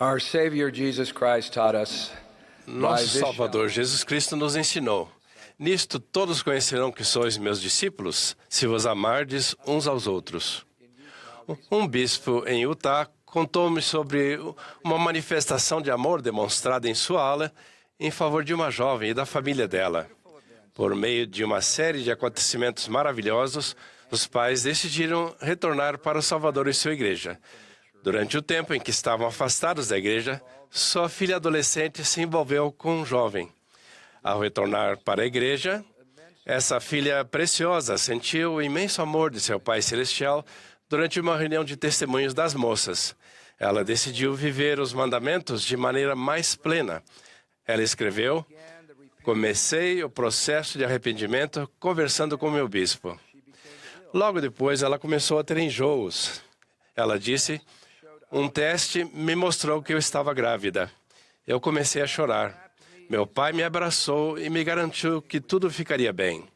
Our Savior Jesus Christ taught us, Nosso Salvador Jesus Cristo nos ensinou: nisto todos conhecerão que sois meus discípulos, se vos amardes uns aos outros. Um bispo em Utah contou-me sobre uma manifestação de amor demonstrada em sua aula em favor de uma jovem e da família dela. Por meio de uma série de acontecimentos maravilhosos, os pais decidiram retornar para o Salvador e sua igreja. Durante o tempo em que estavam afastados da igreja, sua filha adolescente se envolveu com um jovem. Ao retornar para a igreja, essa filha preciosa sentiu o imenso amor de seu Pai Celestial durante uma reunião de testemunhos das moças. Ela decidiu viver os mandamentos de maneira mais plena. Ela escreveu: comecei o processo de arrependimento conversando com meu bispo. Logo depois, ela começou a ter enjoos. Ela disse: um teste me mostrou que eu estava grávida. Eu comecei a chorar. Meu pai me abraçou e me garantiu que tudo ficaria bem.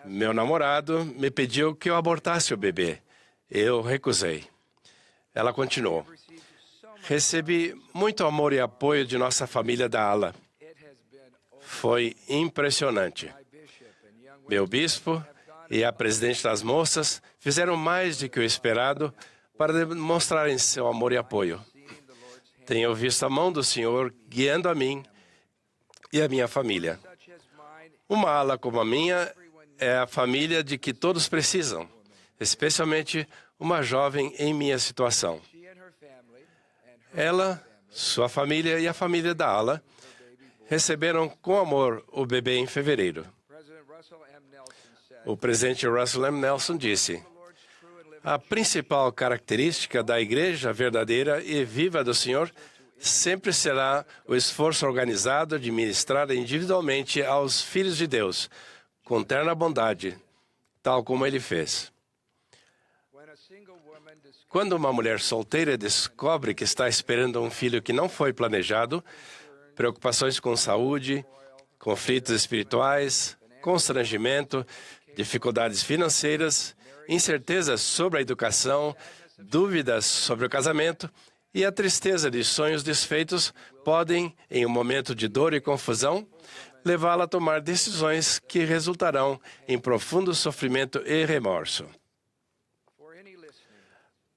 Meu namorado me pediu que eu abortasse o bebê. Eu recusei. Ela continuou: recebi muito amor e apoio de nossa família da ala. Foi impressionante. Meu bispo e a presidente das moças fizeram mais do que o esperado para demonstrarem seu amor e apoio. Tenho visto a mão do Senhor guiando a mim e a minha família. Uma ala como a minha é a família de que todos precisam, especialmente uma jovem em minha situação. Ela, sua família e a família da ala receberam com amor o bebê em fevereiro. O presidente Russell M. Nelson disse: a principal característica da igreja verdadeira e viva do Senhor sempre será o esforço organizado de ministrar individualmente aos filhos de Deus, com terna bondade, tal como ele fez. Quando uma mulher solteira descobre que está esperando um filho que não foi planejado, preocupações com saúde, conflitos espirituais, constrangimento, dificuldades financeiras, incertezas sobre a educação, dúvidas sobre o casamento e a tristeza de sonhos desfeitos podem, em um momento de dor e confusão, levá-la a tomar decisões que resultarão em profundo sofrimento e remorso.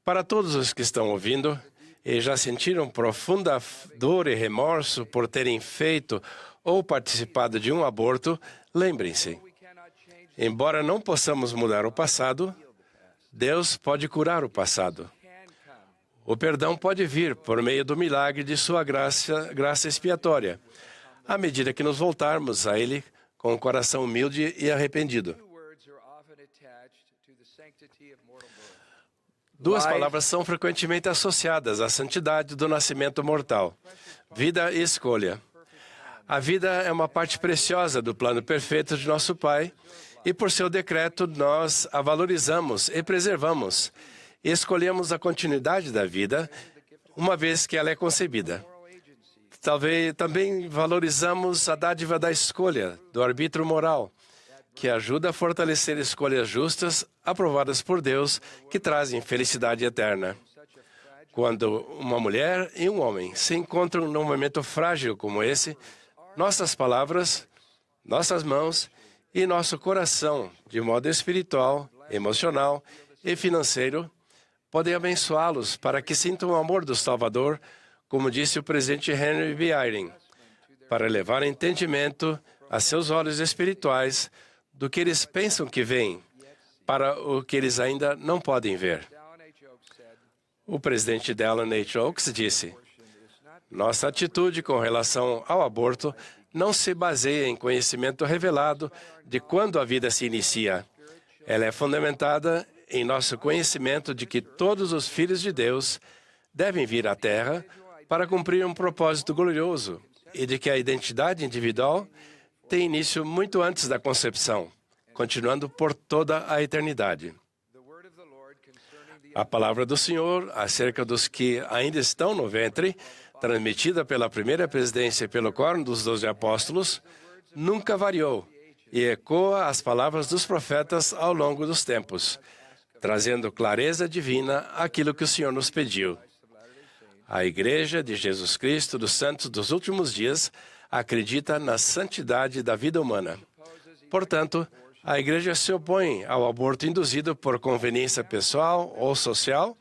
Para todos os que estão ouvindo e já sentiram profunda dor e remorso por terem feito ou participado de um aborto, lembrem-se: embora não possamos mudar o passado, Deus pode curar o passado. O perdão pode vir por meio do milagre de sua graça expiatória, à medida que nos voltarmos a Ele com um coração humilde e arrependido. Duas palavras são frequentemente associadas à santidade do nascimento mortal: vida e escolha. A vida é uma parte preciosa do plano perfeito de nosso Pai, e por seu decreto nós a valorizamos e preservamos. E escolhemos a continuidade da vida, uma vez que ela é concebida. Talvez também valorizamos a dádiva da escolha, do arbítrio moral, que ajuda a fortalecer escolhas justas, aprovadas por Deus, que trazem felicidade eterna. Quando uma mulher e um homem se encontram num momento frágil como esse, nossas palavras, nossas mãos e nosso coração, de modo espiritual, emocional e financeiro, podem abençoá-los para que sintam o amor do Salvador, como disse o presidente Henry B. Eyring, para levar entendimento a seus olhos espirituais do que eles pensam que veem, para o que eles ainda não podem ver. O presidente Dallin H. Oaks disse: nossa atitude com relação ao aborto não se baseia em conhecimento revelado de quando a vida se inicia. Ela é fundamentada em nosso conhecimento de que todos os filhos de Deus devem vir à Terra para cumprir um propósito glorioso e de que a identidade individual tem início muito antes da concepção, continuando por toda a eternidade. A palavra do Senhor acerca dos que ainda estão no ventre, transmitida pela primeira presidência e pelo Quórum dos 12 Apóstolos, nunca variou e ecoa as palavras dos profetas ao longo dos tempos, trazendo clareza divina àquilo que o Senhor nos pediu. A Igreja de Jesus Cristo dos Santos dos Últimos Dias acredita na santidade da vida humana. Portanto, a Igreja se opõe ao aborto induzido por conveniência pessoal ou social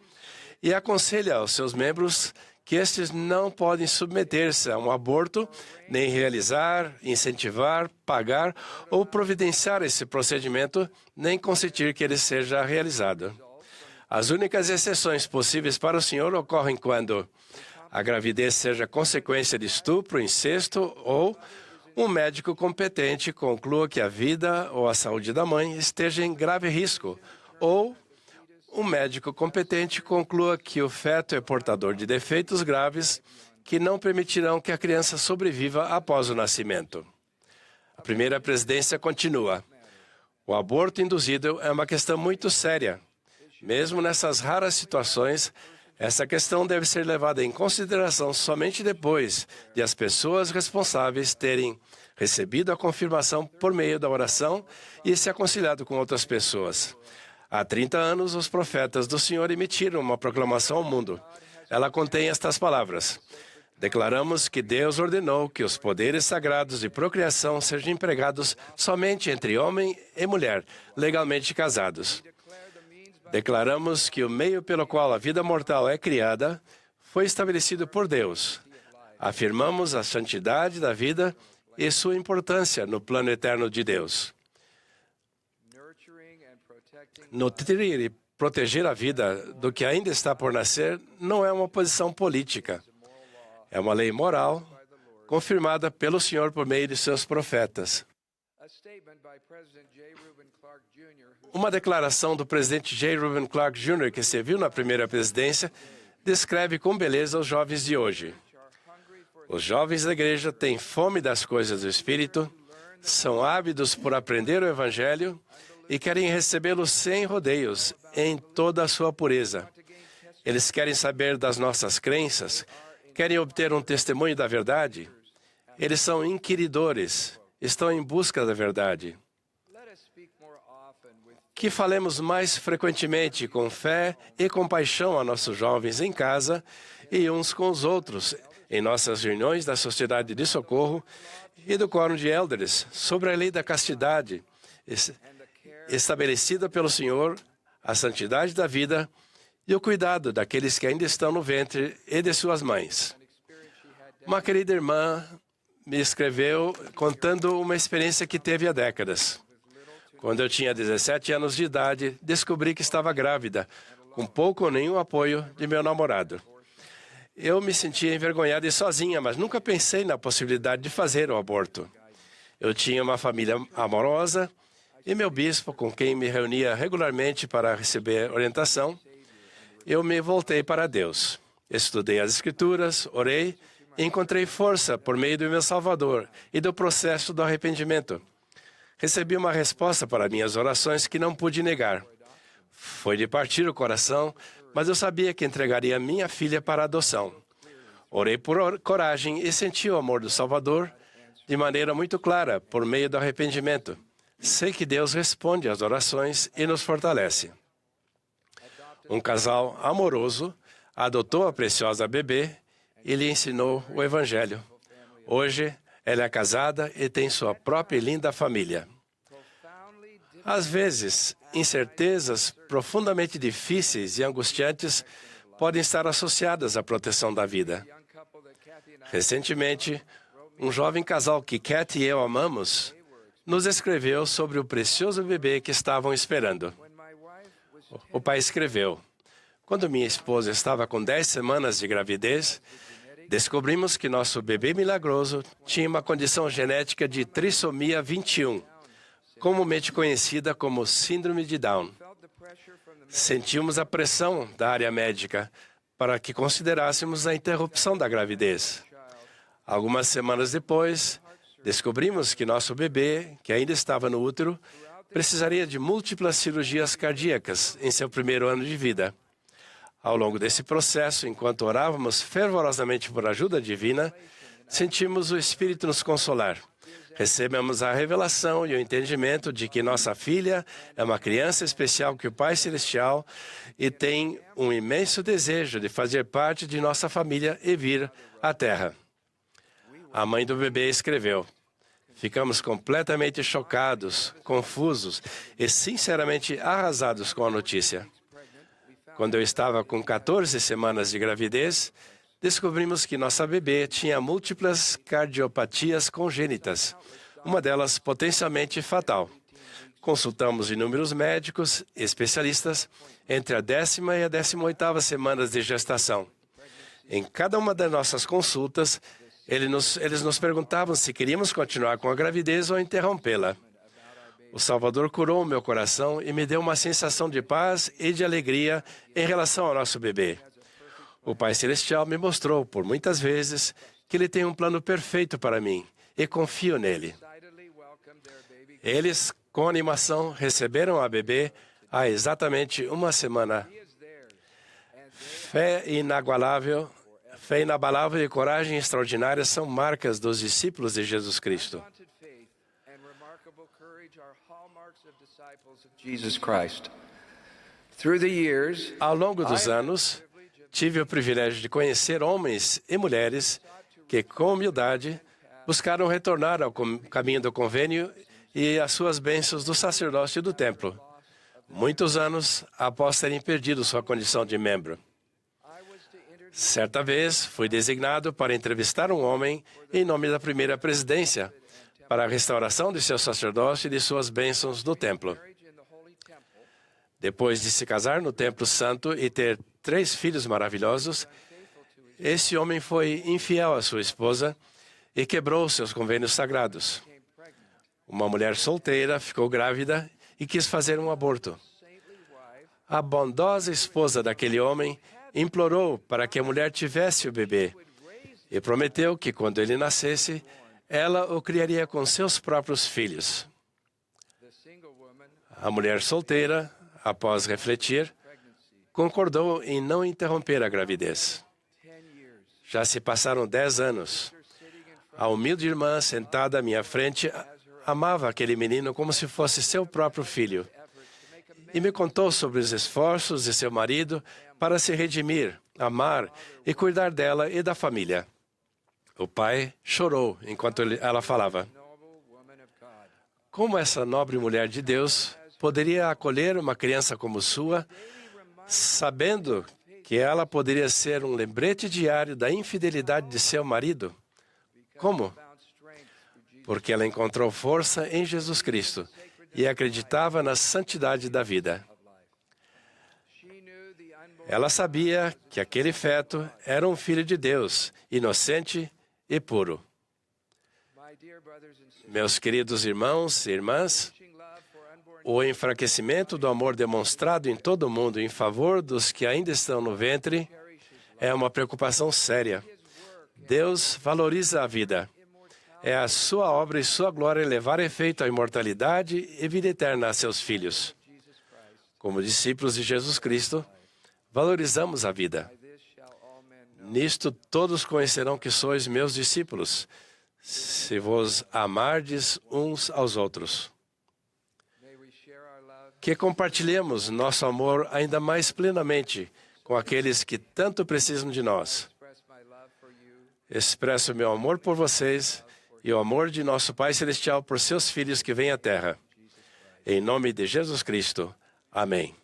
e aconselha aos seus membros que estes não podem submeter-se a um aborto, nem realizar, incentivar, pagar ou providenciar esse procedimento, nem consentir que ele seja realizado. As únicas exceções possíveis para o Senhor ocorrem quando a gravidez seja consequência de estupro, incesto ou um médico competente conclua que a vida ou a saúde da mãe esteja em grave risco ou um médico competente conclua que o feto é portador de defeitos graves que não permitirão que a criança sobreviva após o nascimento. A primeira presidência continua. O aborto induzido é uma questão muito séria. Mesmo nessas raras situações, essa questão deve ser levada em consideração somente depois de as pessoas responsáveis terem recebido a confirmação por meio da oração e se aconselhado com outras pessoas. Há 30 anos, os profetas do Senhor emitiram uma proclamação ao mundo. Ela contém estas palavras. Declaramos que Deus ordenou que os poderes sagrados de procriação sejam empregados somente entre homem e mulher, legalmente casados. Declaramos que o meio pelo qual a vida mortal é criada foi estabelecido por Deus. Afirmamos a santidade da vida e sua importância no plano eterno de Deus. Nutrir e proteger a vida do que ainda está por nascer não é uma posição política. É uma lei moral confirmada pelo Senhor por meio de seus profetas. Uma declaração do presidente J. Reuben Clark Jr., que serviu na primeira presidência, descreve com beleza os jovens de hoje. Os jovens da igreja têm fome das coisas do Espírito, são ávidos por aprender o Evangelho e querem recebê-lo sem rodeios, em toda a sua pureza. Eles querem saber das nossas crenças, querem obter um testemunho da verdade. Eles são inquiridores, estão em busca da verdade. Que falemos mais frequentemente com fé e compaixão a nossos jovens em casa e uns com os outros, em nossas reuniões da Sociedade de Socorro e do Quórum de Elders, sobre a lei da castidade, estabelecida pelo Senhor, a santidade da vida e o cuidado daqueles que ainda estão no ventre e de suas mães. Uma querida irmã me escreveu contando uma experiência que teve há décadas. Quando eu tinha 17 anos de idade, descobri que estava grávida, com pouco ou nenhum apoio de meu namorado. Eu me sentia envergonhada e sozinha, mas nunca pensei na possibilidade de fazer o aborto. Eu tinha uma família amorosa e meu bispo, com quem me reunia regularmente para receber orientação, eu me voltei para Deus. Estudei as Escrituras, orei e encontrei força por meio do meu Salvador e do processo do arrependimento. Recebi uma resposta para minhas orações que não pude negar. Foi de partir o coração, mas eu sabia que entregaria minha filha para adoção. Orei por coragem e senti o amor do Salvador de maneira muito clara, por meio do arrependimento. Sei que Deus responde às orações e nos fortalece. Um casal amoroso adotou a preciosa bebê e lhe ensinou o Evangelho. Hoje, ela é casada e tem sua própria e linda família. Às vezes, incertezas profundamente difíceis e angustiantes podem estar associadas à proteção da vida. Recentemente, um jovem casal que Cat e eu amamos nos escreveu sobre o precioso bebê que estavam esperando. O pai escreveu: quando minha esposa estava com 10 semanas de gravidez, descobrimos que nosso bebê milagroso tinha uma condição genética de trissomia 21, comumente conhecida como síndrome de Down. Sentimos a pressão da área médica para que considerássemos a interrupção da gravidez. Algumas semanas depois, descobrimos que nosso bebê, que ainda estava no útero, precisaria de múltiplas cirurgias cardíacas em seu primeiro ano de vida. Ao longo desse processo, enquanto orávamos fervorosamente por ajuda divina, sentimos o Espírito nos consolar. recebemos a revelação e o entendimento de que nossa filha é uma criança especial que o Pai Celestial e tem um imenso desejo de fazer parte de nossa família e vir à Terra. A mãe do bebê escreveu: ficamos completamente chocados, confusos e sinceramente arrasados com a notícia. Quando eu estava com 14 semanas de gravidez, descobrimos que nossa bebê tinha múltiplas cardiopatias congênitas, uma delas potencialmente fatal. Consultamos inúmeros médicos e especialistas entre a 10ª e a 18ª semanas de gestação. Em cada uma das nossas consultas, eles nos perguntavam se queríamos continuar com a gravidez ou interrompê-la. O Salvador curou o meu coração e me deu uma sensação de paz e de alegria em relação ao nosso bebê. O Pai Celestial me mostrou por muitas vezes que Ele tem um plano perfeito para mim e confio nele. Eles, com animação, receberam a bebê há exatamente uma semana. Fé inabalável e coragem extraordinária são marcas dos discípulos de Jesus Cristo. Ao longo dos anos, tive o privilégio de conhecer homens e mulheres que, com humildade, buscaram retornar ao caminho do convênio e às suas bênçãos do sacerdócio e do templo, muitos anos após terem perdido sua condição de membro. Certa vez, fui designado para entrevistar um homem em nome da primeira presidência para a restauração de seu sacerdócio e de suas bênçãos do templo. Depois de se casar no Templo Santo e ter 3 filhos maravilhosos, esse homem foi infiel à sua esposa e quebrou seus convênios sagrados. Uma mulher solteira ficou grávida e quis fazer um aborto. A bondosa esposa daquele homem implorou para que a mulher tivesse o bebê e prometeu que, quando ele nascesse, ela o criaria com seus próprios filhos. A mulher solteira, após refletir, concordou em não interromper a gravidez. Já se passaram 10 anos. A humilde irmã sentada à minha frente amava aquele menino como se fosse seu próprio filho e me contou sobre os esforços de seu marido para se redimir, amar e cuidar dela e da família. O pai chorou enquanto ela falava. Como essa nobre mulher de Deus poderia acolher uma criança como sua, sabendo que ela poderia ser um lembrete diário da infidelidade de seu marido? Como? Porque ela encontrou força em Jesus Cristo e acreditava na santidade da vida. Ela sabia que aquele feto era um filho de Deus, inocente e puro. Meus queridos irmãos e irmãs, o enfraquecimento do amor demonstrado em todo o mundo em favor dos que ainda estão no ventre é uma preocupação séria. Deus valoriza a vida. É a sua obra e sua glória levar efeito à imortalidade e vida eterna a seus filhos. Como discípulos de Jesus Cristo, valorizamos a vida. Nisto todos conhecerão que sois meus discípulos, se vos amardes uns aos outros. Que compartilhemos nosso amor ainda mais plenamente com aqueles que tanto precisam de nós. Expresso meu amor por vocês e o amor de nosso Pai Celestial por seus filhos que vêm à Terra. Em nome de Jesus Cristo. Amém.